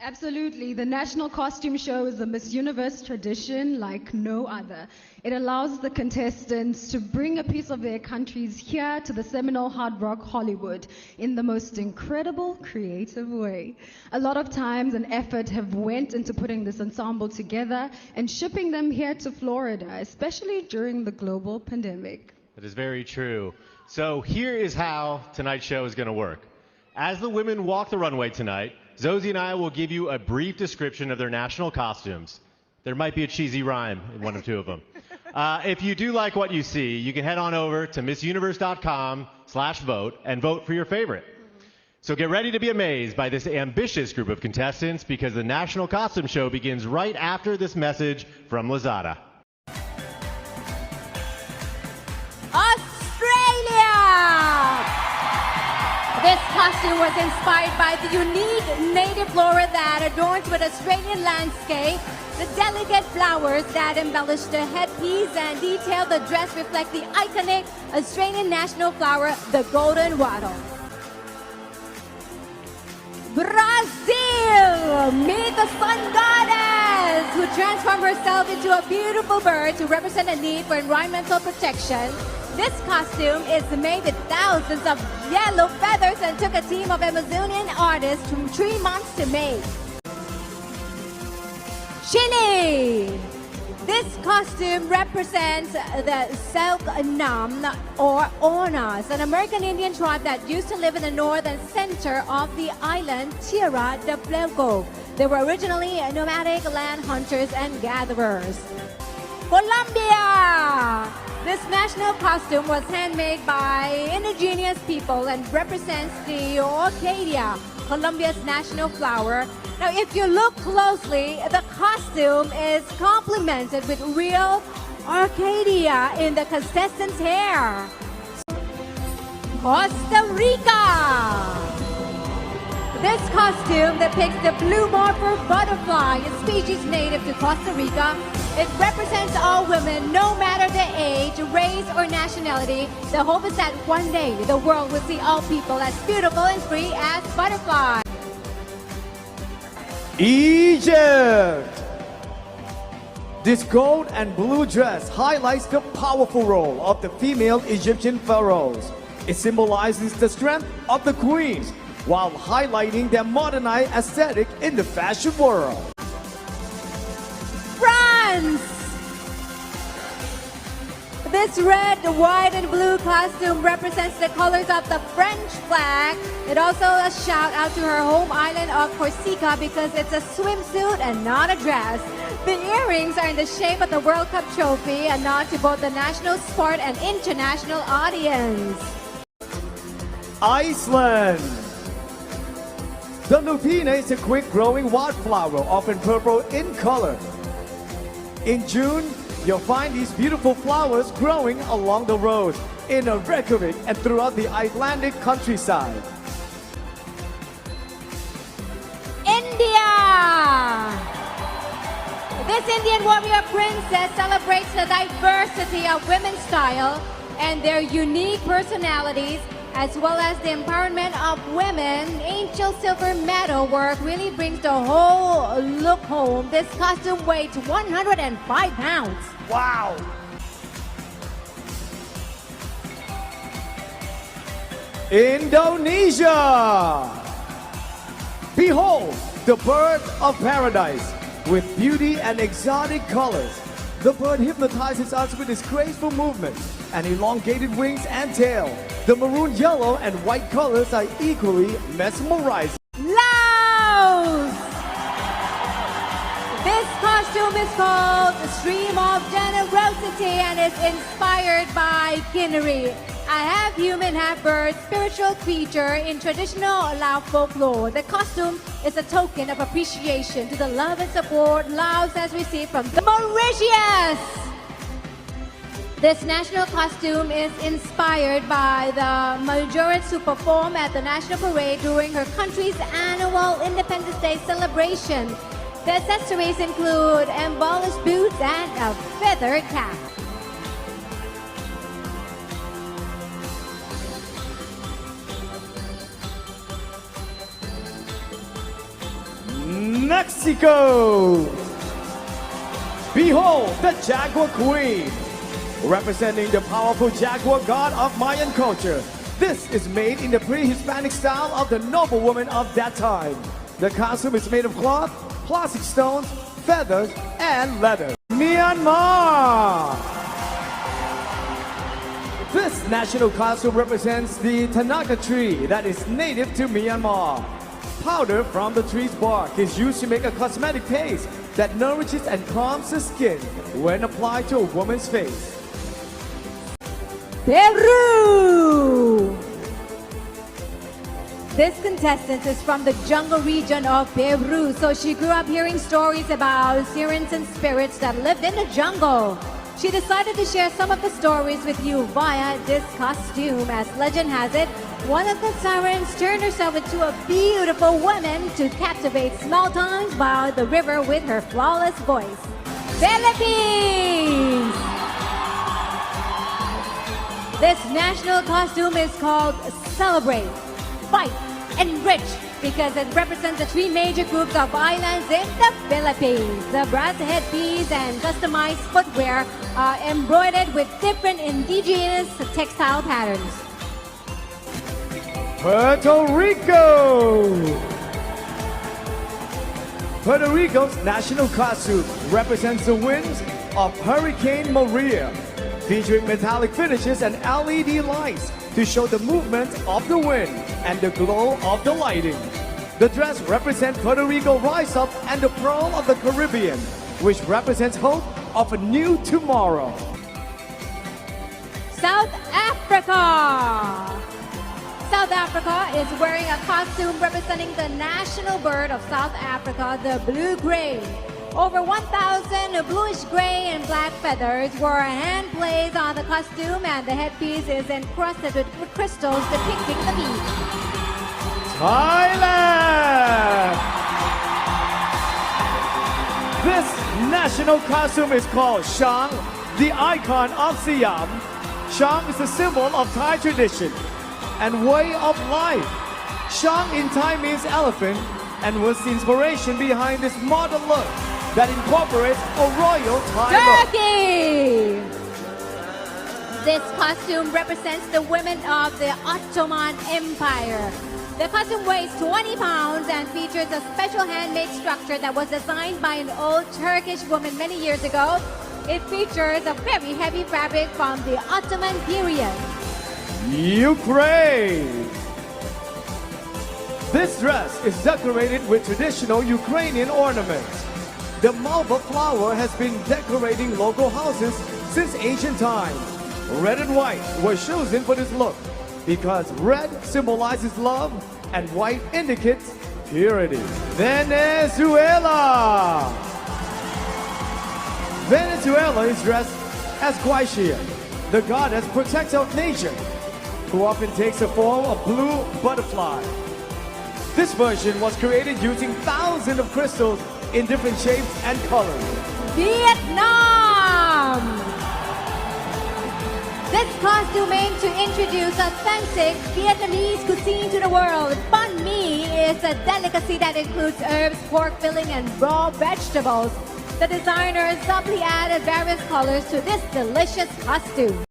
Absolutely. The National Costume Show is a Miss Universe tradition like no other. It allows the contestants to bring a piece of their countries here to the Seminole Hard Rock Hollywood in the most incredible, creative way. A lot of times and effort have went into putting this ensemble together and shipping them here to Florida, especially during the global pandemic. That is very true. So here is how tonight's show is going to work. As the women walk the runway tonight, Zosie and I will give you a brief description of their national costumes. There might be a cheesy rhyme in one or two of them. If you do like what you see, you can head on over to missuniverse.com/vote and vote for your favorite. So get ready to be amazed by this ambitious group of contestants because the National Costume Show begins right after this message from Lazada. This costume was inspired by the unique native flora that adorns with Australian landscape. The delicate flowers that embellish the headpiece and detail the dress reflect the iconic Australian national flower, the golden wattle. Brazil! Meet the sun goddess who transformed herself into a beautiful bird to represent a need for environmental protection. This costume is made with thousands of yellow feathers and took a team of Amazonian artists from 3 months to make. Chile! This costume represents the Selknam or Onas, an American Indian tribe that used to live in the northern center of the island Tierra del Fuego. They were originally nomadic land hunters and gatherers. Colombia! This national costume was handmade by indigenous people and represents the orchidea, Colombia's national flower. Now, if you look closely, the costume is complemented with real orchidea in the contestants' hair. Costa Rica! This costume depicts the blue morpher butterfly, a species native to Costa Rica. It represents all women, no matter their age, race, or nationality. The hope is that one day the world will see all people as beautiful and free as butterflies. Egypt! This gold and blue dress highlights the powerful role of the female Egyptian pharaohs. It symbolizes the strength of the queens while highlighting their modernized aesthetic in the fashion world. France! This red, white, and blue costume represents the colors of the French flag. It also a shout out to her home island of Corsica because it's a swimsuit and not a dress. The earrings are in the shape of the World Cup trophy, a nod to both the national sport and international audience. Iceland! The lupina is a quick-growing wildflower, often purple in color. In June, you'll find these beautiful flowers growing along the roads in Reykjavik and throughout the Icelandic countryside. India! This Indian warrior princess celebrates the diversity of women's style and their unique personalities, as well as the empowerment of women. Angel silver metal work really brings the whole look home. This costume weighs 105 pounds. Wow! Indonesia! Behold, the bird of paradise with beauty and exotic colors. The bird hypnotizes us with its graceful movements and elongated wings and tail. The maroon, yellow, and white colors are equally mesmerizing. Laos! This costume is called Stream of Generosity and is inspired by Kinnery, a half-human, half-bird spiritual creature in traditional Lao folklore. The costume is a token of appreciation to the love and support Laos has received from the Mauritius. This national costume is inspired by the Majorettes who perform at the National Parade during her country's annual Independence Day celebration. The accessories include embellished boots and a feathered cap. Mexico. Behold the Jaguar Queen. Representing the powerful jaguar god of Mayan culture. This is made in the pre-Hispanic style of the noblewoman of that time. The costume is made of cloth, plastic stones, feathers, and leather. Myanmar! This national costume represents the Tanaka tree that is native to Myanmar. Powder from the tree's bark is used to make a cosmetic paste that nourishes and calms the skin when applied to a woman's face. Peru! This contestant is from the jungle region of Peru, so she grew up hearing stories about sirens and spirits that lived in the jungle. She decided to share some of the stories with you via this costume. As legend has it, one of the sirens turned herself into a beautiful woman to captivate small towns by the river with her flawless voice. Philippines! This national costume is called Celebrate, Fight, Enrich because it represents the three major groups of islands in the Philippines. The brass headpiece and customized footwear are embroidered with different indigenous textile patterns. Puerto Rico! Puerto Rico's national costume represents the winds of Hurricane Maria, featuring metallic finishes and LED lights to show the movement of the wind and the glow of the lighting. The dress represents Puerto Rico rise up and the pearl of the Caribbean, which represents hope of a new tomorrow. South Africa! South Africa is wearing a costume representing the national bird of South Africa, the blue gray. Over 1,000 bluish gray and black feathers were hand placed on the costume, and the headpiece is encrusted with crystals depicting the beast. Thailand! This national costume is called Shang, the icon of Siam. Shang is a symbol of Thai tradition and way of life. Shang in Thai means elephant and was the inspiration behind this modern look that incorporates a royal Thai look. Turkey! This costume represents the women of the Ottoman Empire. The costume weighs 20 pounds and features a special handmade structure that was designed by an old Turkish woman many years ago. It features a very heavy fabric from the Ottoman period. Ukraine! This dress is decorated with traditional Ukrainian ornaments. The malva flower has been decorating local houses since ancient times. Red and white were chosen for this look because red symbolizes love and white indicates purity. Venezuela! Venezuela is dressed as Guaixia, the goddess protector of nature, who often takes the form of blue butterfly. This version was created using thousands of crystals in different shapes and colors. Vietnam! This costume aims to introduce authentic Vietnamese cuisine to the world. Banh mi is a delicacy that includes herbs, pork filling, and raw vegetables. The designer subtly added various colors to this delicious costume.